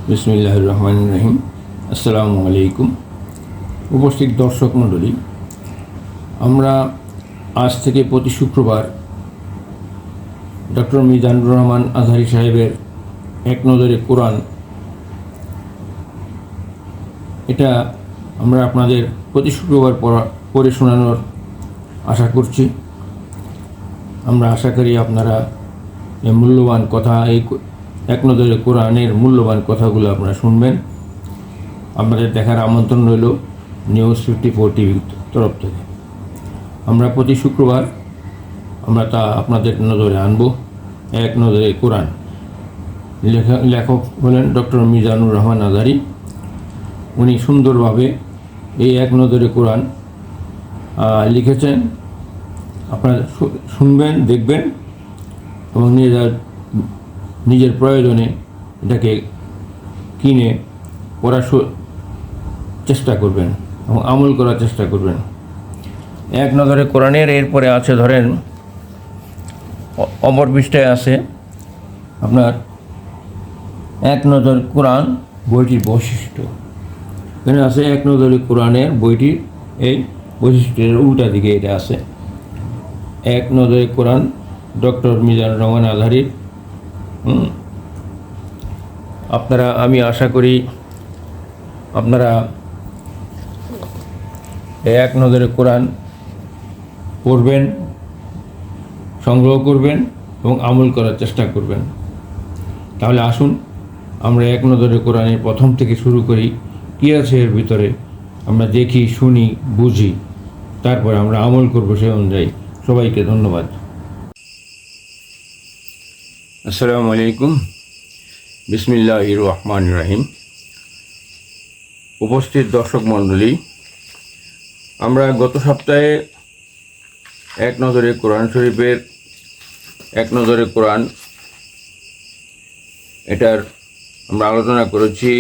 বিসমিল্লাহির রহমানির রহিম। আসসালামু আলাইকুম। উপস্থিত দর্শক মণ্ডলী, আমরা আজ থেকে প্রতি শুক্রবার ডক্টর মিজানুর রহমান আজহারি সাহেবের এক নজরে কোরআন, এটা আমরা আপনাদের প্রতি শুক্রবার পড়ে শোনানোর আশা করছি। আমরা আশা করি আপনারা এই মূল্যবান কথা, এই এক নজরে কোরআনের মূল্যবান কথাগুলো আপনারা শুনবেন। আপনাদের দেখার আমন্ত্রণ রইল নিউজ 54 টিভির তরফ থেকে। আমরা প্রতি শুক্রবার আমরা তা আপনাদের নজরে আনব। এক নজরে কোরআন, লেখক হলেন ডক্টর মিজানুর রহমান আজহারি। উনি সুন্দরভাবে এই এক নজরে কোরআন লিখেছেন। আপনারা শুনবেন, দেখবেন এবং নিজের প্রয়োজনে এটাকে কিনে পড়ার চেষ্টা করবেন এবং আমল করার চেষ্টা করবেন। এক নজরে কোরআনের এরপরে আছে, ধরেন অপর পৃষ্ঠায় আছে আপনার এক নজর কোরআন বইটির বৈশিষ্ট্য। এখানে আছে এক নজরে কোরআনের বইটির এই বৈশিষ্ট্যের উল্টা দিকে এটা আছে। এক নজরে কোরআন ডক্টর মিজানুর রহমান আজহারির। আমি আশা করি আপনারা এক নজরে কোরআন পড়বেন, সংগ্রহ করবেন এবং আমল করার চেষ্টা করবেন। তাহলে আসুন আমরা এক নজরে কোরআনের প্রথম থেকে শুরু করি। কী আছে এর ভিতরে আমরা দেখি, শুনি, বুঝি, তারপরে আমরা আমল করব সে অনুযায়ী। সবাইকে ধন্যবাদ। আসসালামু আলাইকুম। বিসমিল্লাহির রহমানির রহিম। উপস্থিত দর্শক মণ্ডলী, আমরা গত সপ্তাহে এক নজরে কোরআন শরীফের এক নজরে কোরআন এটার আমরা আলোচনা করেছি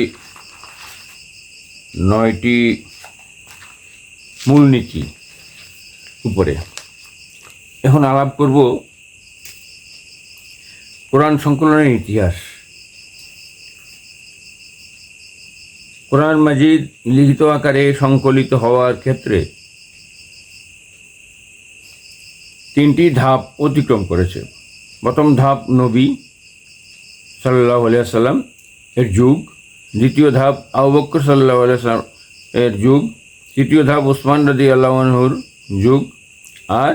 9টি মূলনীতি উপরে। এখন আলাপ করব কোরআন সংকলনের ইতিহাস। কোরআন মাজিদ লিখিত আকারে সংকলিত হওয়ার ক্ষেত্রে 3টি ধাপ অতিক্রম করেছে। প্রথম ধাপ নবী সাল্লাল্লাহু আলাইহি ওয়াসাল্লাম এর যুগ, দ্বিতীয় ধাপ আবু বকর সাল্লাল্লাহু আলাইহি ওয়াসাল্লাম এর যুগ, তৃতীয় ধাপ ওসমান রাদিয়াল্লাহু আনহুর যুগ। আর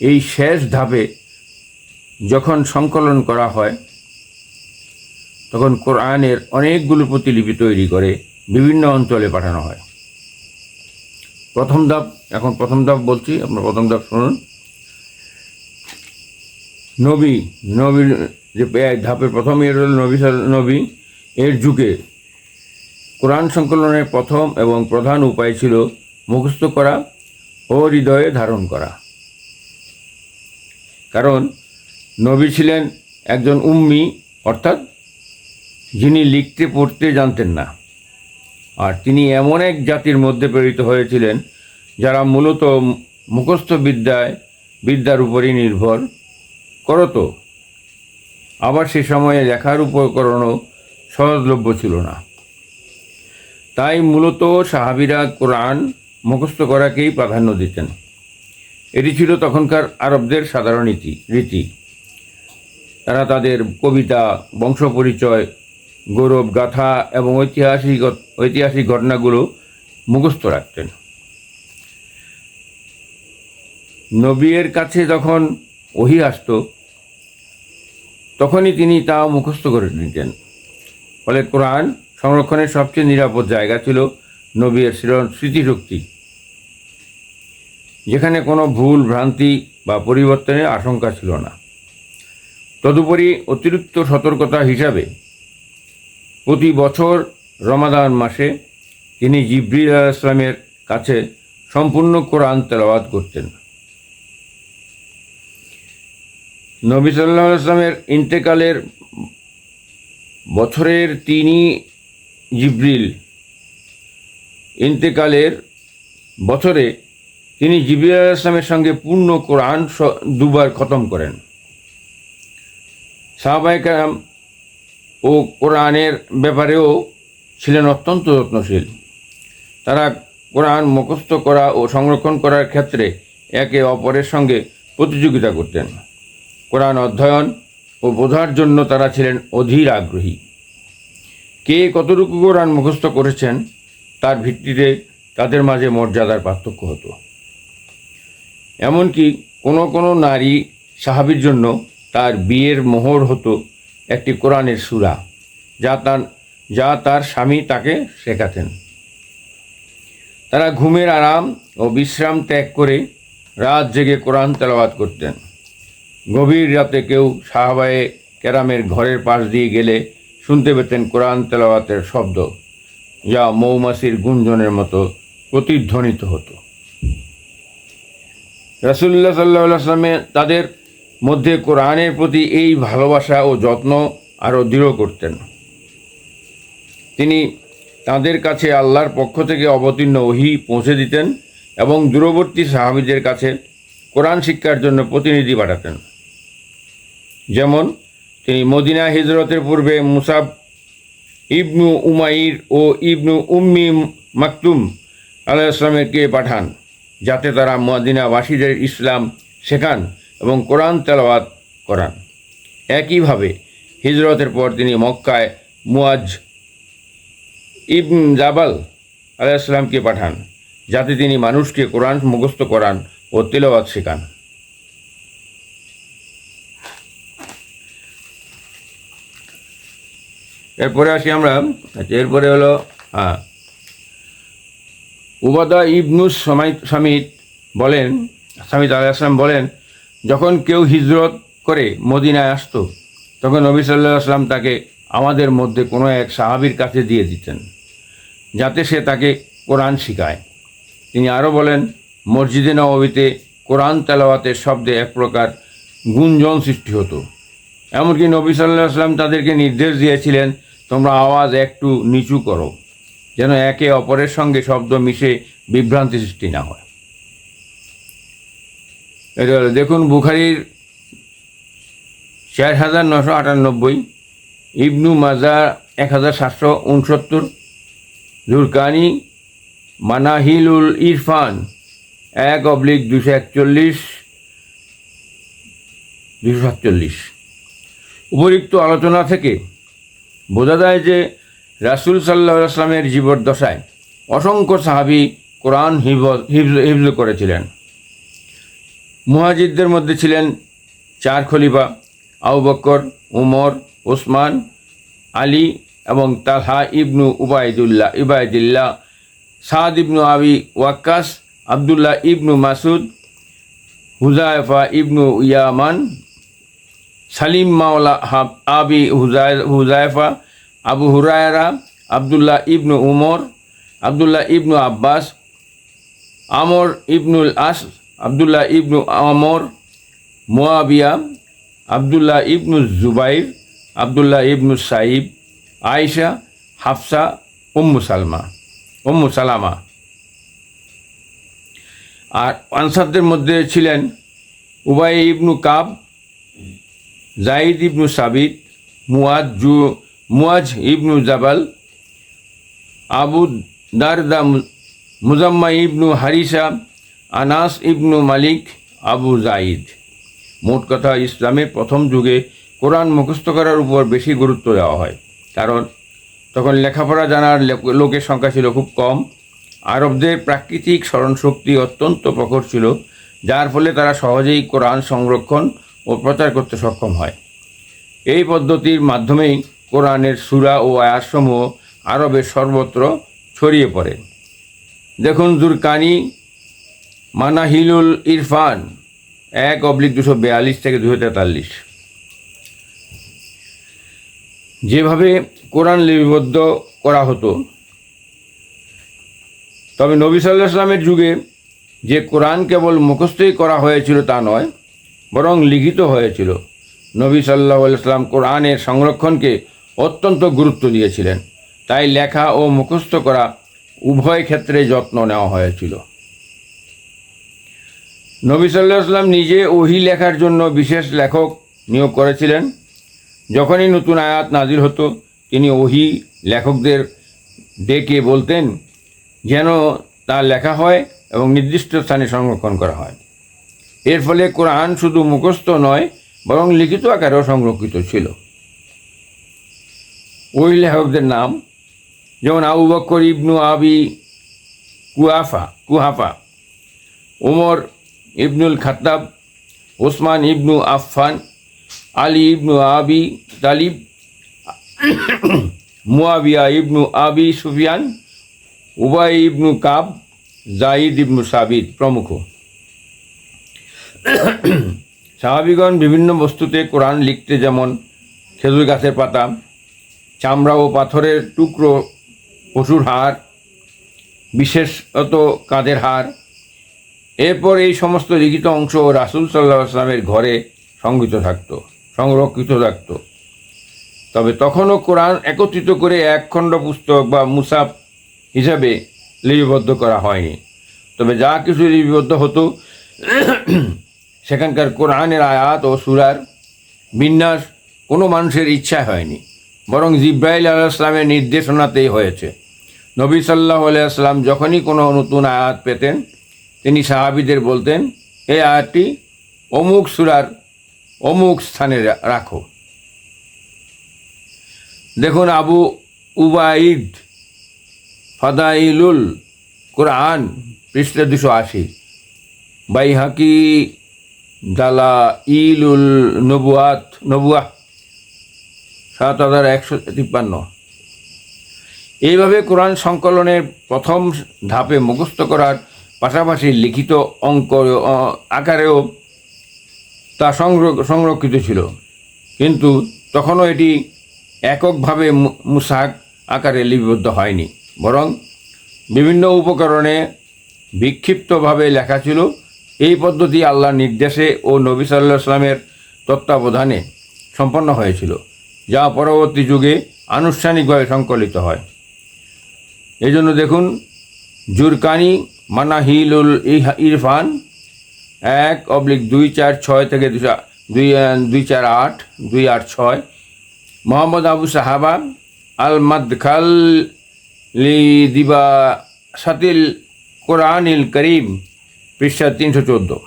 এই শেষ ধাপে যখন সংকলন করা হয় তখন কোরআনের অনেকগুলো প্রতিলিপি তৈরি করে বিভিন্ন অঞ্চলে পাঠানো হয়। প্রথম ধাপ বলছি, আপনার প্রথম ধাপ শুনুন। নবীর যে ধাপের প্রথম হল নবী এর যুগে কোরআন সংকলনের প্রথম এবং প্রধান উপায় ছিল মুখস্থ করা ও হৃদয়ে ধারণ করা। কারণ নবী ছিলেন একজন উম্মি, অর্থাৎ যিনি লিখতে পড়তে জানতেন না। আর তিনি এমন এক জাতির মধ্যে প্রেরিত হয়েছিলেন যারা মূলত মুখস্থ বিদ্যার উপরই নির্ভর করত। আবার সে সময়ে লেখার উপকরণও সহজলভ্য ছিল না। তাই মূলত সাহাবীরা কোরআন মুখস্থ করাকেই প্রাধান্য দিতেন। এটি ছিল তখনকার আরবদের সাধারণ রীতি। তারা তাদের কবিতা, বংশপরিচয়, গৌরব গাথা এবং ঐতিহাসিক ঘটনাগুলো মুখস্থ রাখতেন। নবীর কাছে যখন ওহী আসত তখনই তিনি তা মুখস্থ করে নিতেন। ফলে কোরআন সংরক্ষণের সবচেয়ে নিরাপদ জায়গা ছিল নবীর স্মৃতিশক্তি, যেখানে কোনো ভুল, ভ্রান্তি বা পরিবর্তনের আশঙ্কা ছিল না। তদুপরি অতিরিক্ত সতর্কতা হিসাবে প্রতি বছর রমাদান মাসে তিনি জিবরিল আলাইহিস সালামের কাছে সম্পূর্ণ কোরআন তেলাওয়াত করতেন। নবী সাল্লাল্লাহু আলাইহি ওয়াসাল্লামের ইন্তেকালের বছরের বছরে তিনি জিবরিল আলাইহিস সালামের সঙ্গে পূর্ণ কোরআন 2বার খতম করেন। সাহাবায়ে কেরাম ও কোরআনের ব্যাপারেও ছিলেন অত্যন্ত যত্নশীল। তারা কোরআন মুখস্থ করা ও সংরক্ষণ করার ক্ষেত্রে একে অপরের সঙ্গে প্রতিযোগিতা করতেন। কোরআন অধ্যয়ন ও বোঝার জন্য তারা ছিলেন অধীর আগ্রহী। কে কতটুকু কোরআন মুখস্থ করেছেন তার ভিত্তিতে তাদের মাঝে মর্যাদার পার্থক্য হতো। এমনকি কোনো কোনো নারী সাহাবীর জন্য তার বিয়ের মোহর হতো একটি কোরআনের সূরা, যা তার স্বামী তাকে শেখাতেন। তারা ঘুমের আরাম ও বিশ্রাম ত্যাগ করে রাত জেগে কোরআন তেলাওয়াত করতেন। গভীর রাতে কেউ সাহাবায়ে কেরামের ঘরের পাশ দিয়ে গেলে শুনতে পেতেন কোরআন তেলাওয়াতের শব্দ, যা মৌমাছির গুঞ্জনের মতো প্রতিধ্বনিত হতো। রাসূলুল্লাহ সাল্লাল্লাহু আলাইহি ওয়াসাল্লাম তাদের মধ্যে কোরআনের প্রতি এই ভালোবাসা ও যত্ন আরও দৃঢ় করতেন। তিনি তাদের কাছে আল্লাহর পক্ষ থেকে অবতীর্ণ ওহী পৌঁছে দিতেন এবং দূরবর্তী সাহাবীদের কাছে কোরআন শিক্ষার জন্য প্রতিনিধি পাঠাতেন। যেমন তিনি মদিনা হিজরতের পূর্বে মুসাব ইবনু উমাইর ও ইবনু উম্মি মাকতুম আলাইহিস সালামকে পাঠান, যাতে তারা মদিনাবাসীদের ইসলাম শেখান এবং কোরআন তেলাওয়াত করান। একইভাবে হিজরতের পর তিনি মক্কায় মুআজ ইবন জাবাল আলাইহিস সালামকে পাঠান, যাতে তিনি মানুষকে কোরআন মুখস্থ করান ও তেলাওয়াত শেখান। এরপরে আসি আমরা, এরপরে হলো উবাদা ইবনুস সামিত আলাইহিস সালাম বলেন, যখন কেউ হিজরত করে মদিনায় আসতো তখন নবী সাল্লাল্লাহু আলাইহি ওয়াসাল্লাম তাকে আমাদের মধ্যে কোনো এক সাহাবীর কাছে দিয়ে দিতেন, যাতে সে তাকে কোরআন শিখায়। তিনি আরও বলেন, মসজিদে নববীতে কোরআন তেলাওয়াতের শব্দে এক প্রকার গুঞ্জন সৃষ্টি হতো। এমনকি নবী সাল্লাল্লাহু আলাইহি ওয়াসাল্লাম তাদেরকে নির্দেশ দিয়েছিলেন, তোমরা আওয়াজ একটু নিচু করো, যেন একে অপরের সঙ্গে শব্দ মিশে বিভ্রান্তি সৃষ্টি না হয়। এটা হলো, দেখুন বুখারীর ৪৯৯৮, ইবনু মাজা ১৭৬৯, জুরকানি মানাহিলুল ইরফান ১/২৪১-২৪৭। উপরিক্ত আলোচনা থেকে বোঝা যায় যে রাসূল সাল্লাল্লাহু আলাইহি ওয়াসাল্লামের জীবদ্দশায় অসংখ্য সাহাবী কোরআন হিফজ করেছিলেন। মুহাজিরদের মধ্যে ছিলেন ৪ খলিফা আবু বকর, উমর, ওসমান, আলী এবং তালহা ইবনু উবাইদিল্লাহ, সাদ ইবনু আবি ওয়াক্কাস, আবদুল্লাহ ইবনু মাসুদ, হুযায়ফা ইবনু ইয়ামান, সালিম মাওলা আবি হুযায়ফা, আবু হুরায়রা, আবদুল্লাহ ইবনু উমর, আবদুল্লাহ ইবনু আব্বাস, আমর ইবনুল আস, আবদুল্লাহ ইবনু আমর, মুয়াবিয়া, আবদুল্লাহ ইবনু জুবাইর, আবদুল্লাহ ইবনু সাইব, আয়েশা, হাফসা, উম্মু সালামা। আর আনসারদের মধ্যে ছিলেন উবাই ইবনু কাব, জাইদ ইবনু সাবিত, মুয়াজ ইবনু জাবাল, আবু দারদা, মুজাম্মা ইবনু হারিসা, আনাস ইবনু মালিক, আবু জাইদ। মোট কথা, ইসলামের প্রথম যুগে কোরআন মুখস্থ করার উপর বেশি গুরুত্ব দেওয়া হয়, কারণ তখন লেখাপড়া জানার লোকের সংখ্যা ছিল খুব কম। আরবদের প্রাকৃতিক স্মরণশক্তি অত্যন্ত প্রখর ছিল, যার ফলে তারা সহজেই কোরআন সংরক্ষণ ও প্রচার করতে সক্ষম হয়। এই পদ্ধতির মাধ্যমেই কোরআনের সূরা ও আয়াতসমূহ আরবের সর্বত্র ছড়িয়ে পড়ে। দেখুন জুরকানি মানাহিলুল ইরফান ১/২৪২-২৪৩। যেভাবে কোরআন লিপিবদ্ধ করা হতো, তবে নবী সাল্লাল্লাহু আলাইহি ওয়াসাল্লামের যুগে যে কোরআন কেবল মুখস্থই করা হয়েছিল তা নয়, বরং লিখিত হয়েছিল। নবী সাল্লাল্লাহু আলাইহি ওয়াসাল্লাম কোরআনের সংরক্ষণকে অত্যন্ত গুরুত্ব দিয়েছিলেন, তাই লেখা ও মুখস্থ করা উভয় ক্ষেত্রে যত্ন নেওয়া হয়েছিল। নবী সাল্লাল্লাহু আলাইহি ওয়াসাল্লাম নিজে ওহী লেখার জন্য বিশেষ লেখক নিয়োগ করেছিলেন। যখনই নতুন আয়াত নাজিল হতো তিনি ওহী লেখকদের ডেকে বলতেন যেন তা লেখা হয় এবং নির্দিষ্ট স্থানে সংরক্ষণ করা হয়। এর ফলে কোরআন শুধু মুখস্থ নয় বরং লিখিত আকারেও সংরক্ষিত ছিল। ওই লেখকদের নাম যেমন আবু বকর ইবনু আবি কুহাফা, উমর ইবনুল খাত্তাব, ওসমান ইবনু আফফান, আলী ইবনু আবি তালিব, মুয়াবিয়া ইবনু আবি সুফিয়ান, উবাই ইবনু কাব, জাইদ ইবনু সাবিত প্রমুখ। সাহাবীগণ বিভিন্ন বস্তুতে কোরআন লিখতে যেমন খেজুর গাছের পাতা, চামড়া ও পাথরের টুকরো, পশুর হাড়, বিশেষত কাঁধের হাড়, এরপর এই সমস্ত লিখিত অংশ রাসূল সাল্লাল্লাহু আলাইহি ওয়াসাল্লামের ঘরে সংরক্ষিত থাকত। তবে তখনও কোরআন একত্রিত করে এক খণ্ড পুস্তক বা মুসাফ হিসাবে লিপিবদ্ধ করা হয়নি। তবে যা কিছু লিপিবদ্ধ হতো সেখানকার কোরআনের আয়াত ও সূরার বিন্যাস কোনো মানুষের ইচ্ছায় হয়নি, বরং জিবরাইল আলাইহিস সালামের নির্দেশনাতেই হয়েছে। নবী সাল্লাল্লাহু আলাইহি ওয়াসাল্লাম যখনই কোনো নতুন আয়াত পেতেন তিনি সাহাবীদের বলতেন, এই আয়াতটি অমুক সূরার অমুক স্থানে রাখো। দেখুন আবু উবাইদ ফাদাইলুল কোরআন পৃষ্ঠা 280, বাইহাকি দালাইলুল নবুয়াহ 7153। এইভাবে কোরআন সংকলনের প্রথম ধাপে মুখস্থ করার পাশাপাশি লিখিত অঙ্ক আকারেও তা সংরক্ষিত ছিল, কিন্তু তখনও এটি এককভাবে মুসাক আকারে লিপিবদ্ধ হয়নি, বরং বিভিন্ন উপকরণে বিক্ষিপ্তভাবে লেখা ছিল। এই পদ্ধতি আল্লাহর নির্দেশে ও নবী সাল্লাল্লাহু আলাইহি ওয়াসাল্লামের তত্ত্বাবধানে সম্পন্ন হয়েছিল, যা পরবর্তী যুগে আনুষ্ঠানিকভাবে সংকলিত হয়। এই জন্য দেখুন জুরকানি মানাহিলুল ইরফান 1/246 থেকে 248, 286, মোহাম্মদ আবু সাহাবা আল মাদখাল লিদিবাসাতিল কোরআনিল করিম পৃষ্ঠা 314।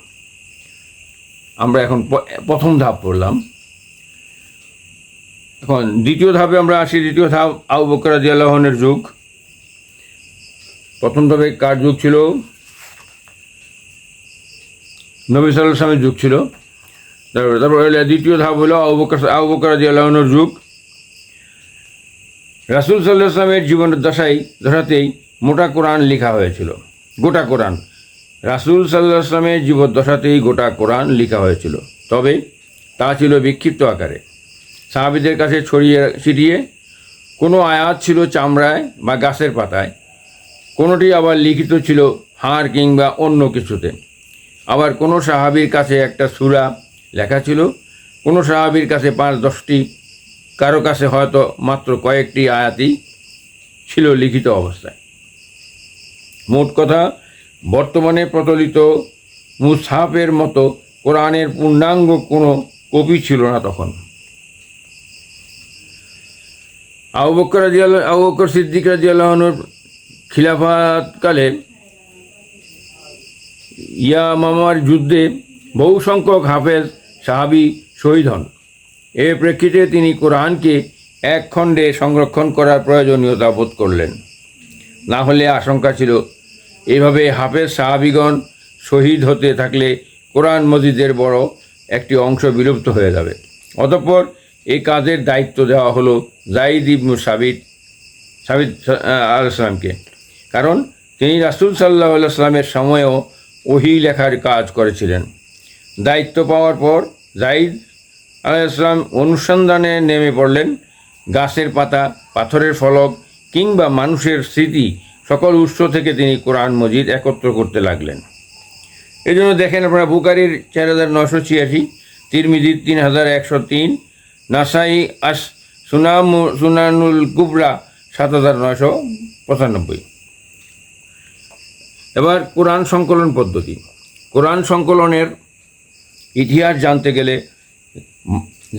আমরা এখন প্রথম ধাপ পড়লাম। এখন দ্বিতীয় ধাপে আমরা আসি। দ্বিতীয় ধাপ আবু বকর রাদিয়াল্লাহু আনহুর যুগ। প্রথম ধাপে কার যুগ ছিল? নবী সাল্লাল্লাহু আলাইহি ওয়াসাল্লামের যুগ ছিল। তারপর দ্বিতীয় ধাপ হলো আবু বকর রাদিয়াল্লাহু আনহুর যুগ। রাসূল সাল্লাল্লাহু আলাইহি ওয়াসাল্লামের জীবনের দশাতেই মোটা কোরআন লেখা হয়েছিল। গোটা কোরআন রাসূল সাল্লাল্লাহু আলাইহি ওয়াসাল্লামের জীবদ্দশাতেই গোটা কোরআন লেখা হয়েছিল, তবে তা ছিল বিক্ষিপ্ত আকারে, সাহাবীদের কাছে ছিটিয়ে। কোনো আয়াত ছিল চামড়ায় বা গাছের পাতায়, কোনোটি আবার লিখিত ছিল হাড় কিংবা অন্য কিছুতে। আবার কোনো সাহাবীর কাছে একটা সূরা লেখা ছিল, কোনো সাহাবীর কাছে 5-10টি, কারো কাছে হয়তো মাত্র কয়েকটি আয়াতই ছিল লিখিত অবস্থায়। মোট কথা, বর্তমানে প্রচলিত মুসহাফের মতো কোরআনের পূর্ণাঙ্গ কোনো কপি ছিল না তখন। আবু বকর সিদ্দিক রাদিয়াল্লাহু আনহুর খিলাফতকালে ইয়ামামার যুদ্ধে বহু সংখ্যক হাফেজ সাহাবী শহীদ হন। এর প্রেক্ষিতে তিনি কোরআনকে এক খণ্ডে সংরক্ষণ করার প্রয়োজনীয়তা বোধ করলেন। না হলে আশঙ্কা ছিল এইভাবে হাফেজ সাহাবীগণ শহীদ হতে থাকলে কোরআন মজিদের বড় একটি অংশ বিলুপ্ত হয়ে যাবে। অতঃপর এই কাজের দায়িত্ব দেওয়া হলো জাইদ ইবনু সাবিত আলাইহিস সালামকে, কারণ তিনি রাসূল সাল্লাল্লাহু আলাইহি ওয়াসাল্লামের সময়েও ওহী লেখার কাজ করেছিলেন। দায়িত্ব পাওয়ার পর জাইদ আলাইহিস সালাম অনুসন্ধানে নেমে পড়লেন। গাছের পাতা, পাথরের ফলক কিংবা মানুষের স্মৃতি, সকল উৎস থেকে তিনি কোরআন মজিদ একত্র করতে লাগলেন। এই জন্য দেখেন আপনারা বুখারীর 4986, তিরমিজির 3103, নাসাই সুনানুল কুবরা 7995। এবার কোরআন সংকলন পদ্ধতি। কোরআন সংকলনের ইতিহাস জানতে গেলে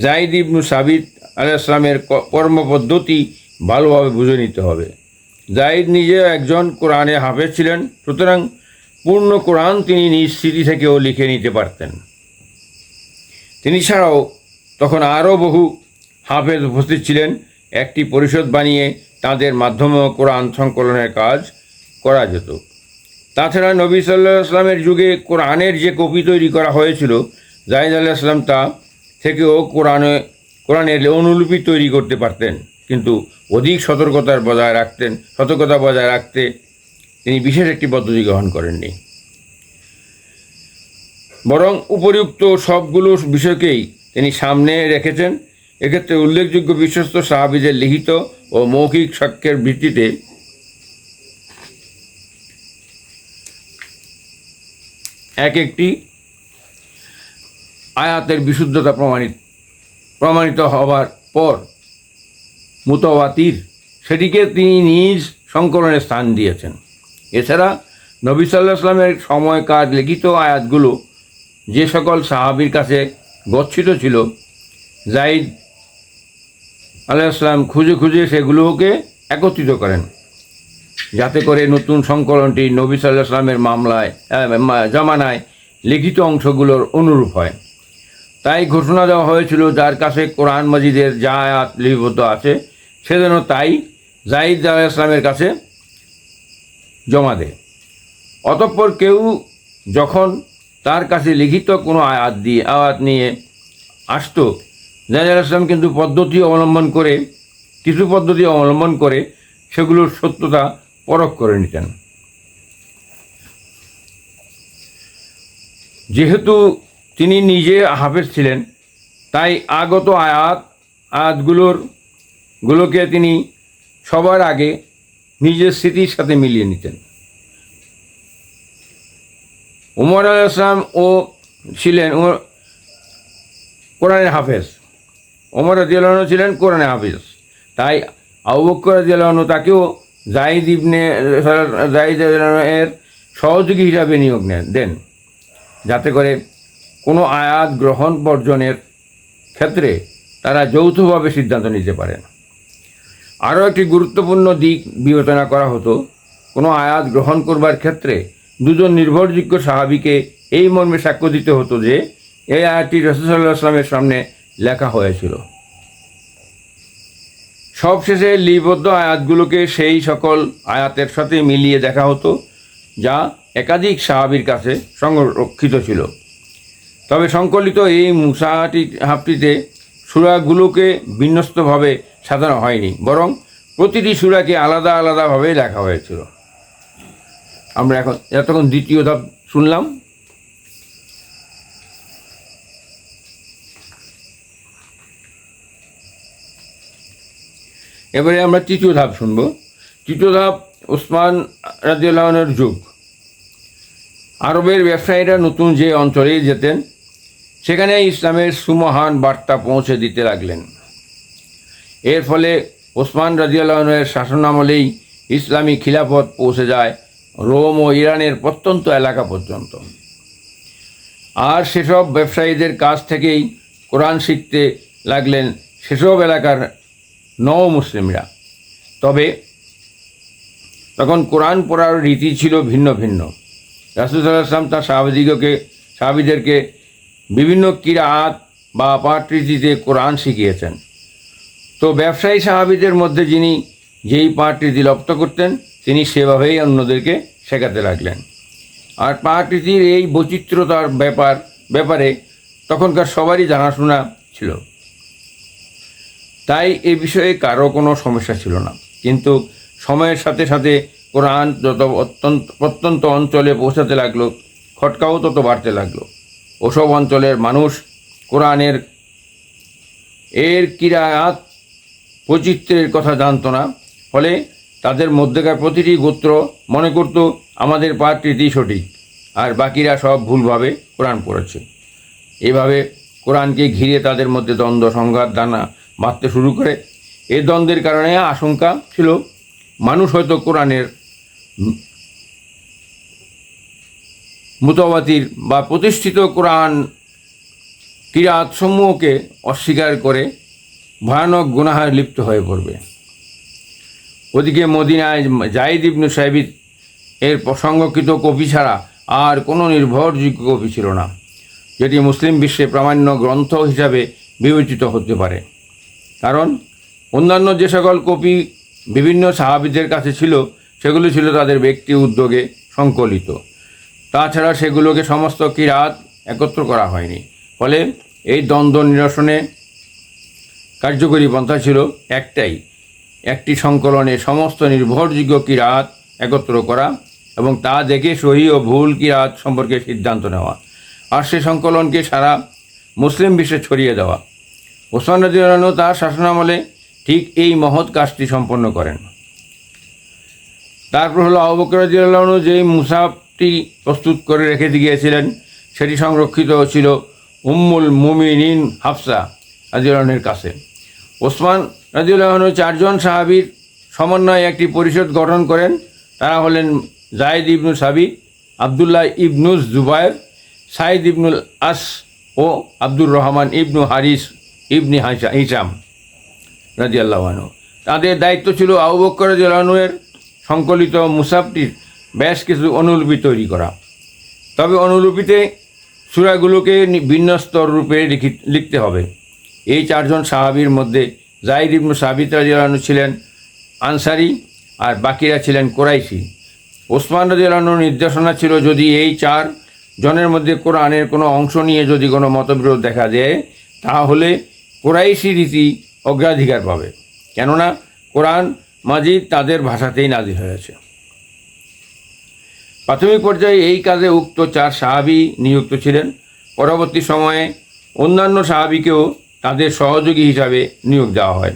জাইদ ইবনু সাবিত আলাইহিসসালামের কর্মপদ্ধতি ভালোভাবে বুঝে নিতে হবে। জাইদ নিজে একজন কোরআনে হাফেজ ছিলেন, সুতরাং পূর্ণ কোরআন তিনি নিজ স্মৃতি থেকেও লিখে নিতে পারতেন। তিনি ছাড়াও তখন আরও বহু হাফেজ উপস্থিত ছিলেন। একটি পরিষদ বানিয়ে তাদের মাধ্যমেও কোরআন সংকলনের কাজ করা যেত। তাছাড়া নবী সাল্লাল্লাহু আলাইহি ওয়াসাল্লামের যুগে কোরআনের যে কপি তৈরি করা হয়েছিল, জাইদ আলাইহিস সালাম তা থেকেও কোরআনের অনুলিপি তৈরি করতে পারতেন, কিন্তু অধিক সতর্কতা বজায় রাখতে তিনি বিশেষ একটি পদ্ধতি গ্রহণ করেননি, বরং উপরিউক্ত সবগুলো বিষয়কেই তিনি সামনে রেখেছেন। এক্ষেত্রে উল্লেখযোগ্য বিশ্বস্ত সাহাবীদের লিখিত ও মৌখিক সাক্ষ্যের ভিত্তিতে একটি আয়াতের বিশুদ্ধতা প্রমাণিত হবার পর মুতাওয়াতির সেটিকে তিনি নিজ সংকলনে স্থান দিয়েছেন। এছাড়া নবী সাল্লাল্লাহু আলাইহি ওয়াসাল্লামের সময়কার লিখিত আয়াতগুলো যে সকল সাহাবীর কাছে গচ্ছিত ছিল, জাইদ আলাইহিস সালাম খুঁজে খুঁজে সেগুলোকে একত্রিত করেন, যাতে করে নতুন সংকলনটি নবী সাল্লাল্লাহু আলাইহি ওয়াসাল্লামের জমানায় লিখিত অংশগুলোর অনুরূপ হয়। তাই ঘোষণা দেওয়া হয়েছিল, যার কাছে কোরআন মাজিদের যা আয়াত লিপিবদ্ধ আছে সে যেন তাই জাইদ আলাইহিস সালামের কাছে জমা দেয়। অতঃপর কেউ যখন তার কাছে লিখিত কোনো আয়াত নিয়ে আসত, জাইদ আলাইহিস সালাম কিন্তু কিছু পদ্ধতি অবলম্বন করে সেগুলোর সত্যতা পরখ করে নিতেন। যেহেতু তিনি নিজে হাফেজ ছিলেন, তাই আগত আয়াতগুলোকে তিনি সবার আগে নিজের স্মৃতির সাথে মিলিয়ে নিতেন। উমর আলাইহিস সালাম ছিলেন কোরআনের হাফেজ। ওমর রাদিয়াল্লাহু আনহু ছিলেন কোরআনের হাফেজ, তাই আবু বকর রাদিয়াল্লাহু আনহু তাকেও জাইদ এর সহযোগী হিসাবে নিয়োগ দেন, যাতে করে কোনো আয়াত গ্রহণ বর্জনের ক্ষেত্রে তারা যৌথভাবে সিদ্ধান্ত নিতে পারেন। আরও একটি গুরুত্বপূর্ণ দিক বিবেচনা করা হতো, কোনো আয়াত গ্রহণ করবার ক্ষেত্রে দুজন নির্ভরযোগ্য সাহাবীকে এই মর্মে সাক্ষ্য দিতে হতো যে এই আয়াতটি রাসূল সাল্লাল্লাহু আলাইহি ওয়াসাল্লামের সামনে লেখা হয়েছিল। সবশেষে লিপিবদ্ধ আয়াতগুলোকে সেই সকল আয়াতের সাথে মিলিয়ে দেখা হতো যা একাধিক সাহাবীর কাছে সংরক্ষিত ছিল। তবে সংকলিত এই মুসাহাফটিতে সূরাগুলোকে বিন্যস্তভাবে সাজানো হয়নি, বরং প্রতিটি সূরাকে আলাদা আলাদাভাবে লেখা হয়েছিল। আমরা এতক্ষণ দ্বিতীয় ধাপ শুনলাম। এবারে আমরা তৃতীয় ধাপ শুনব। তৃতীয় ধাপ ওসমান রাদিয়াল্লাহু আনহুর যুগ। আরবের ব্যবসায়ীরা নতুন যে অঞ্চলে যেতেন সেখানে ইসলামের সুমহান বার্তা পৌঁছে দিতে লাগলেন। এর ফলে ওসমান রাদিয়াল্লাহু আনহুর শাসনামলেই ইসলামী খিলাফত পৌঁছে যায় রোম ও ইরানের প্রত্যন্ত এলাকা পর্যন্ত। আর সেসব ব্যবসায়ীদের কাছ থেকেই কোরআন শিখতে লাগলেন সেসব এলাকার মুসলিমরা। তবে তখন কোরআন পড়ার রীতি ছিল ভিন্ন ভিন্ন। রাসূল সাল্লাল্লাহু আলাইহি ওয়াসাল্লাম তার সাহাবীদেরকে বিভিন্ন কিরাআত বা পাঠরীতিতে কোরআন শিখিয়েছেন। তো ব্যবসায়ী সাহাবীদের মধ্যে যিনি যেই পাঠরীতি রপ্ত করতেন তিনি সেভাবেই অন্যদেরকে শেখাতে লাগলেন। আর পাঠরীতির এই বৈচিত্র্যতার ব্যাপারে তখনকার সবারই জানাশোনা ছিল, তাই এ বিষয়ে কারো কোনো সমস্যা ছিল না। কিন্তু সময়ের সাথে সাথে কোরআন যত প্রত্যন্ত অঞ্চলে পৌঁছাতে লাগলো, খটকাও তত বাড়তে লাগলো। ওসব অঞ্চলের মানুষ কোরআনের কিরাআত বৈচিত্র্যের কথা জানত না, ফলে তাদের মধ্যেকার প্রতিটি গোত্র মনে করত আমাদের পাঠরীতি সঠিক আর বাকিরা সব ভুলভাবে কোরআন পড়েছে। এভাবে কোরআনকে ঘিরে তাদের মধ্যে দ্বন্দ্ব সংঘাত বাঁধতে শুরু করে। এই দ্বন্দ্বের কারণে আশঙ্কা ছিল মানুষ হয়তো কোরআনের মুতাওয়াতির বা প্রতিষ্ঠিত কোরআন কিরাআত সমূহকে অস্বীকার করে ভয়ানক গুনাহে লিপ্ত হয়ে পড়বে। ওদিকে মদিনায় যায়েদ ইবনে সাবিত এর সংরক্ষিত কপি ছাড়া আর কোনো নির্ভরযোগ্য কপি ছিল না, যেটি মুসলিম বিশ্বে প্রামাণ্য গ্রন্থ হিসাবে বিবেচিত হতে পারে। কারণ অন্যান্য যে সকল কপি বিভিন্ন সাহাবীদের কাছে ছিল, সেগুলো ছিল তাদের ব্যক্তি উদ্যোগে সংকলিত। তাছাড়া সেগুলোকে সমস্ত কিরাত একত্র করা হয়নি। ফলে এই দ্বন্দ্ব নিরসনে কার্যকরী পন্থা ছিল একটি সংকলনে সমস্ত নির্ভরযোগ্য কিরাত একত্র করা এবং তা দেখে সহি ও ভুল কিরাত সম্পর্কে সিদ্ধান্ত নেওয়া, আর সে সংকলনকে সারা মুসলিম বিশ্বে ছড়িয়ে দেওয়া। ওসমান রাদিয়াল্লাহু আনহু তার শাসনামলে ঠিক এই মহৎ কাজটি সম্পন্ন করেন। তারপর হলো আবু বকর রাদিয়াল্লাহু আনহু যেই মুসাফটি প্রস্তুত করে রেখে গিয়েছিলেন, সেটি সংরক্ষিত ছিল উম্মুল মুমিনিন হাফসা রাদিয়াল্লাহু আনহার কাছে। ওসমান রাদিয়াল্লাহু আনহু 4 জন সাহাবীর সমন্বয়ে একটি পরিষদ গঠন করেন। তারা হলেন যায়েদ ইবনু সাবিত, আবদুল্লাহ ইবনু জুবায়ের, সাইদ ইবনুল আস ও আব্দুর রহমান ইবনু হারিস ইবনি হিশাম রাদিয়াল্লাহু আনহু। তাদের দায়িত্ব ছিল আবু বকর রাদিয়াল্লাহু আনহুর সংকলিত মুসাফটির বেশ কিছু অনুলিপি তৈরি করা। তবে অনুলিপিতে সূরাগুলোকে ভিন্ন স্তর রূপে লিখতে হবে। এই 4 জন সাহাবীর মধ্যে যায়েদ ইবনু সাবিত রাদিয়াল্লাহু আনহু ছিলেন আনসারি আর বাকিরা ছিলেন কোরাইশি। ওসমান রাদিয়াল্লাহু আনহুর নির্দেশনা ছিল, যদি এই 4 জনের মধ্যে কোরআনের কোনো অংশ নিয়ে যদি কোনো মতবিরোধ দেখা দেয়, তাহলে কোরাইশি রীতি অগ্রাধিকার পাবে, কেননা কোরআন মাজিদ তাদের ভাষাতেই নাজিল হয়েছে। প্রাথমিক পর্যায়ে এই কাজে উক্ত 4 সাহাবী নিযুক্ত ছিলেন। পরবর্তী সময়ে অন্যান্য সাহাবীকেও তাদের সহযোগী হিসাবে নিয়োগ দেওয়া হয়।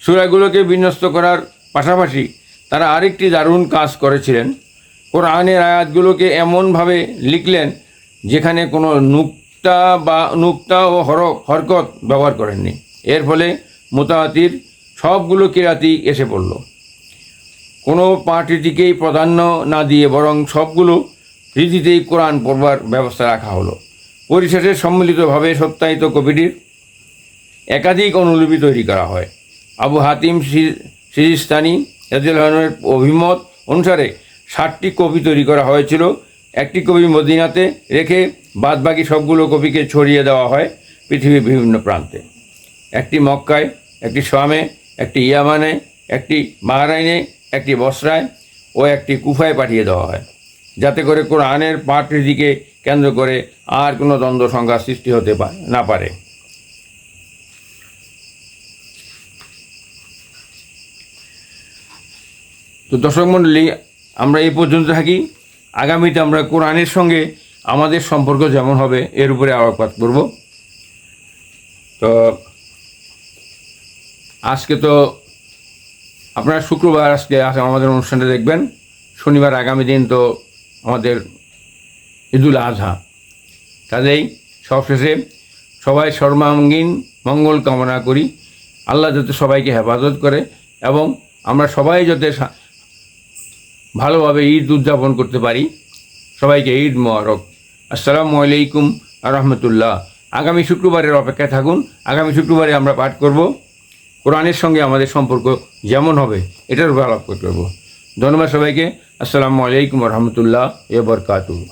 সূরাগুলোকে বিন্যস্ত করার পাশাপাশি তারা আরেকটি দারুণ কাজ করেছিলেন। কোরআনের আয়াতগুলোকে এমনভাবে লিখলেন যেখানে কোনো নুক্তা ও হরকত ব্যবহার করেননি। এর ফলে মুতাওয়াতির সবগুলো কিরাতই এসে পড়ল। কোনো পাঠরীতিকেই প্রাধান্য না দিয়ে বরং সবগুলো রীতিতেই কোরআন পড়বার ব্যবস্থা রাখা হলো। পরিশেষে সম্মিলিতভাবে সত্যায়িত কপিটির একাধিক অনুলিপি তৈরি করা হয়। আবু হাতিম সিজিস্তানি রাদিয়াল্লাহু আনহুর অভিমত অনুসারে 60টি কপি তৈরি করা হয়েছিল। একটি কপি মদিনাতে রেখে বাদবাকি সবগুলো কপিকে ছড়িয়ে দেওয়া হয় পৃথিবীর বিভিন্ন প্রান্তে। একটি মক্কায়, একটি শামে, একটি ইয়ামানে, একটি বাহরাইনে, একটি বসরায় ও একটি কুফায় পাঠিয়ে দেওয়া হয়, যাতে করে কোরআনের পাঠ রীতিকে কেন্দ্র করে আর কোনো দ্বন্দ্ব সংঘাত সৃষ্টি হতে না পারে। তো দর্শক মণ্ডলী, আমরা এই পর্যন্ত থাকি। আগামীতে আমরা কোরআনের সঙ্গে আমাদের সম্পর্ক যেমন হবে এর উপরে আলোকপাত করব। তো আজকে তো আপনারা শুক্রবার আজকে আমাদের অনুষ্ঠানটা দেখবেন। শনিবার আগামী দিন তো আমাদের ঈদুল আজহা। কাজেই সবশেষে সবাই সর্বাঙ্গীন মঙ্গল কামনা করি। আল্লাহ যাতে সবাইকে হেফাজত করে এবং আমরা সবাই যাতে ভালোভাবে ঈদ উদযাপন করতে পারি। সবাইকে ঈদ মোবারক। আসসালামু আলাইকুম রহমতুল্লাহ। আগামী শুক্রবারের অপেক্ষায় থাকুন। আগামী শুক্রবারে আমরা পাঠ করব কোরআনের সঙ্গে আমাদের সম্পর্ক যেমন হবে এটার উপর আলোকপাত করব। ধন্যবাদ সবাইকে। আসসালামু আলাইকুম রহমতুল্লাহ ওয়া বারাকাতুহু।